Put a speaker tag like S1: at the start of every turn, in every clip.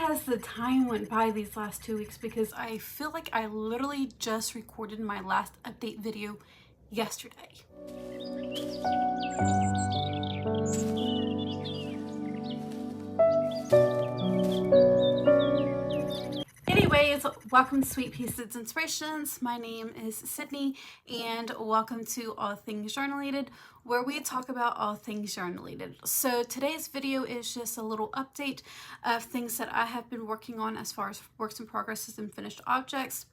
S1: has the time went by these last 2 weeks, because I feel like I literally just recorded my last update video yesterday. Anyways, welcome to Sweetpea Seeds Inspirations. My name is Sydney, and welcome to All Things Yarn-related, where we talk about all things yarn-related. So today's video is just a little update of things that I have been working on as far as works in progress and finished objects.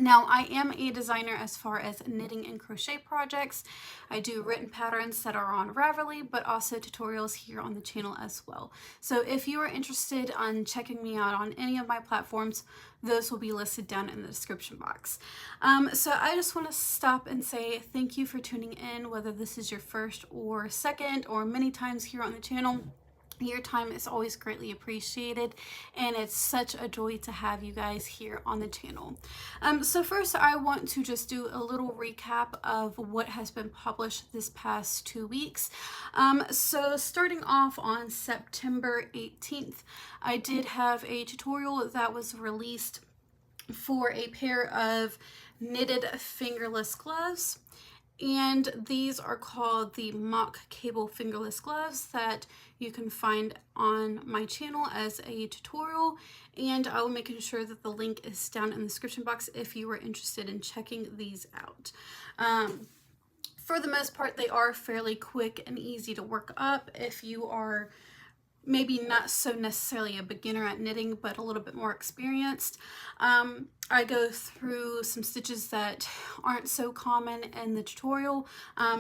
S1: Now, I am a designer as far as knitting and crochet projects. I do written patterns that are on Raverly, but also tutorials here on the channel as well. So if you are interested in checking me out on any of my platforms, those will be listed down in the description box. So I just want to stop and say thank you for tuning in, whether this is your first or second or many times here on the channel. Your time is always greatly appreciated, and it's such a joy to have you guys here on the channel. So first, I want to just do a little recap of what has been published this past 2 weeks. So starting off on September 18th, I did have a tutorial that was released for a pair of knitted fingerless gloves. And these are called the mock cable fingerless gloves that you can find on my channel as a tutorial, and I will make sure that the link is down in the description box if you are interested in checking these out. For the most part, they are fairly quick and easy to work up if you are maybe not so necessarily a beginner at knitting, but a little bit more experienced. I go through some stitches that aren't so common in the tutorial.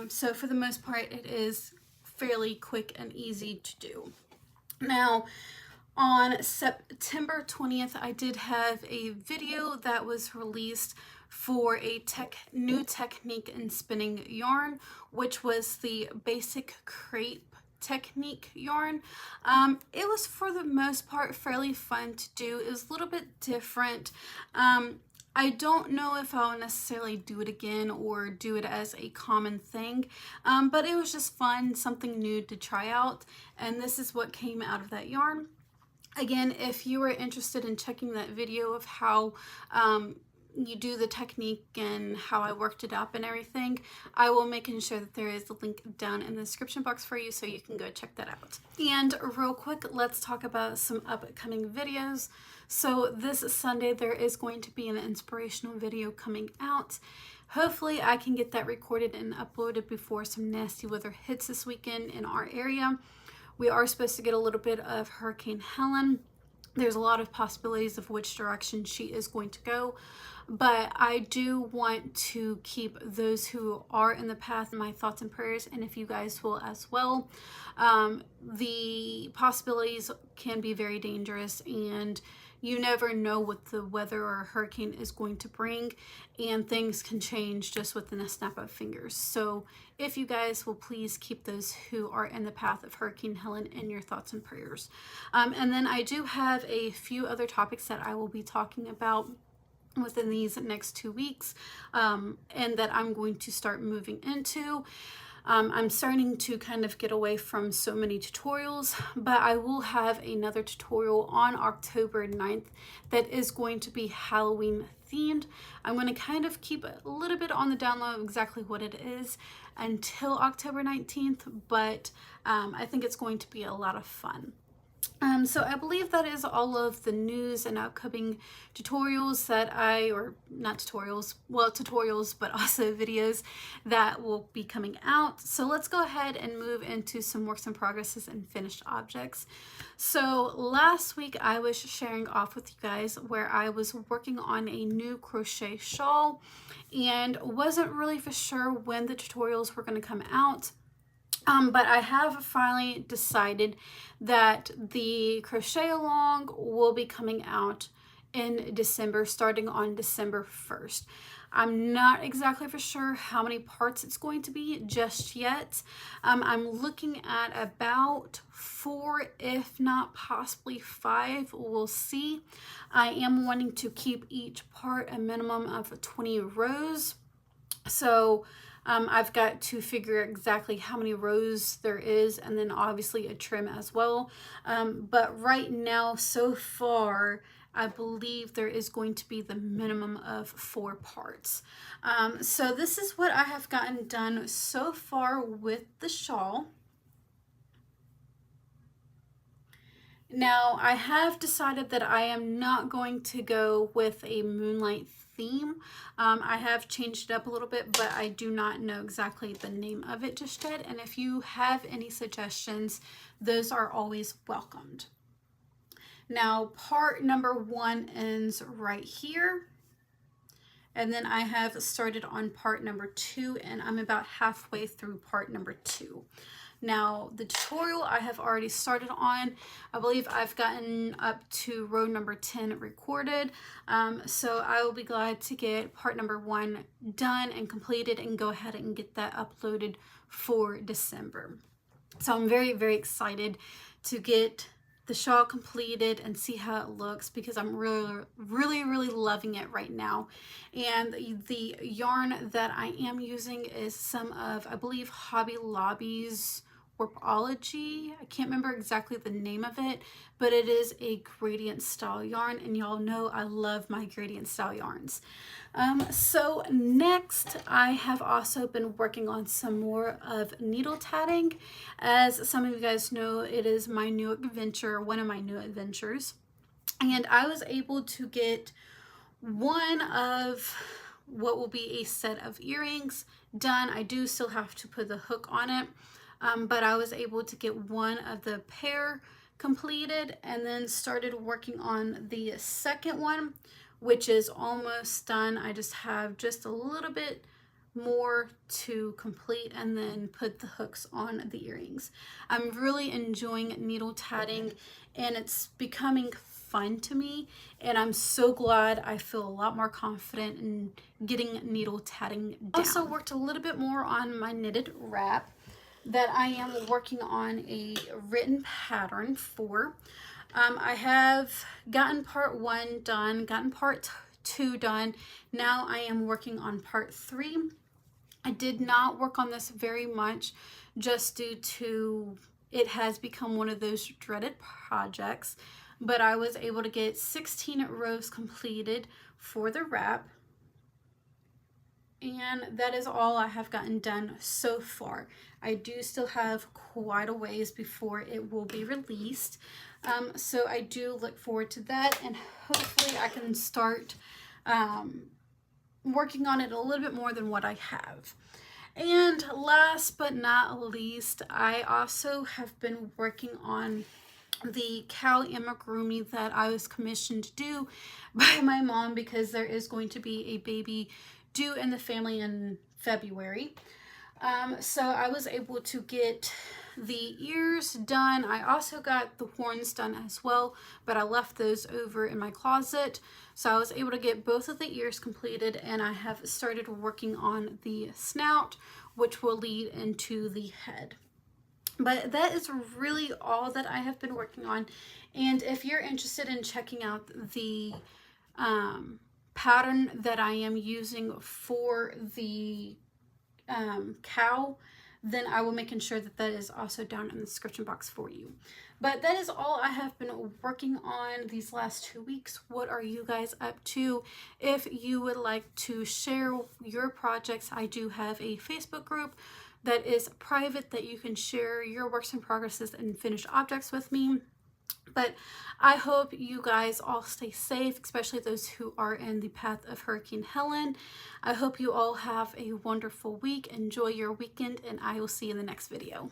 S1: So for the most part, it is fairly quick and easy to do. Now, on September 20th, I did have a video that was released for a new technique in spinning yarn, which was the basic crepe technique yarn. It was for the most part fairly fun to do. It was a little bit different. I don't know if I'll necessarily do it again or do it as a common thing, but it was just fun, something new to try out, and this is what came out of that yarn. Again, if you are interested in checking that video of how you do the technique and how I worked it up and everything, I will make sure that there is a link down in the description box for you so you can go check that out. And real quick, let's talk about some upcoming videos. So this Sunday there is going to be an inspirational video coming out. Hopefully I can get that recorded and uploaded before some nasty weather hits this weekend in our area. We are supposed to get a little bit of Hurricane Helen. There's a lot of possibilities of which direction she is going to go, but I do want to keep those who are in the path in my thoughts and prayers, and if you guys will as well. The possibilities can be very dangerous, and you never know what the weather or hurricane is going to bring, and things can change just within a snap of fingers. So if you guys will please keep those who are in the path of Hurricane Helen in your thoughts and prayers. And then I do have a few other topics that I will be talking about within these next 2 weeks, and that I'm going to start moving into. I'm starting to kind of get away from so many tutorials, but I will have another tutorial on October 9th that is going to be Halloween themed. I'm going to kind of keep a little bit on the down low of exactly what it is until October 19th, but I think it's going to be a lot of fun. So I believe that is all of the news and upcoming tutorials that tutorials, but also videos that will be coming out. So let's go ahead and move into some works in progresses and finished objects. So last week I was sharing off with you guys where I was working on a new crochet shawl and wasn't really for sure when the tutorials were going to come out. But I have finally decided that the crochet along will be coming out in December, starting on December 1st. I'm not exactly for sure how many parts it's going to be just yet. I'm looking at about 4, if not possibly 5. We'll see. I am wanting to keep each part a minimum of 20 rows. So I've got to figure exactly how many rows there is, and then obviously a trim as well. But right now, so far, I believe there is going to be the minimum of 4 parts. So this is what I have gotten done so far with the shawl. Now, I have decided that I am not going to go with a moonlight theme. I have changed it up a little bit, but I do not know exactly the name of it just yet. And if you have any suggestions, those are always welcomed. Now, part number 1 ends right here. And then I have started on part number 2, and I'm about halfway through part number 2. Now, the tutorial I have already started on. I believe I've gotten up to row number 10 recorded. So I will be glad to get part number 1 done and completed and go ahead and get that uploaded for December. So I'm very, very excited to get the shawl completed and see how it looks, because I'm really loving it right now. And the yarn that I am using is some of, I believe, Hobby Lobby's Warpology. I can't remember exactly the name of it, but it is a gradient style yarn, and y'all know I love my gradient style yarns. So next, I have also been working on some more of needle tatting. As some of you guys know, it is my new adventure, one of my new adventures, and I was able to get one of what will be a set of earrings done. I do still have to put the hook on it. But I was able to get one of the pair completed, and then started working on the second one, which is almost done. I just have just a little bit more to complete and then put the hooks on the earrings. I'm really enjoying needle tatting, and it's becoming fun to me, and I'm so glad I feel a lot more confident in getting needle tatting down. Also worked a little bit more on my knitted wrap that I am working on a written pattern for. I have gotten part 1 done, gotten part 2 done. Now I am working on part 3. I did not work on this very much just due to it has become one of those dreaded projects, but I was able to get 16 rows completed for the wrap. And that is all I have gotten done so far. I do still have quite a ways before it will be released. So I do look forward to that, and hopefully I can start working on it a little bit more than what I have. And last but not least, I also have been working on the cow amigurumi that I was commissioned to do by my mom, because there is going to be a baby due in the family in February. So I was able to get the ears done. I also got the horns done as well, but I left those over in my closet. So I was able to get both of the ears completed, and I have started working on the snout, which will lead into the head. But that is really all that I have been working on. And if you're interested in checking out the pattern that I am using for the cow, then I will make sure that that is also down in the description box for you. But that is all I have been working on these last 2 weeks. What are you guys up to? If you would like to share your projects, I do have a Facebook group that is private that you can share your works in progresses and finished objects with me. But I hope you guys all stay safe, especially those who are in the path of Hurricane Helen. I hope you all have a wonderful week. Enjoy your weekend, and I will see you in the next video.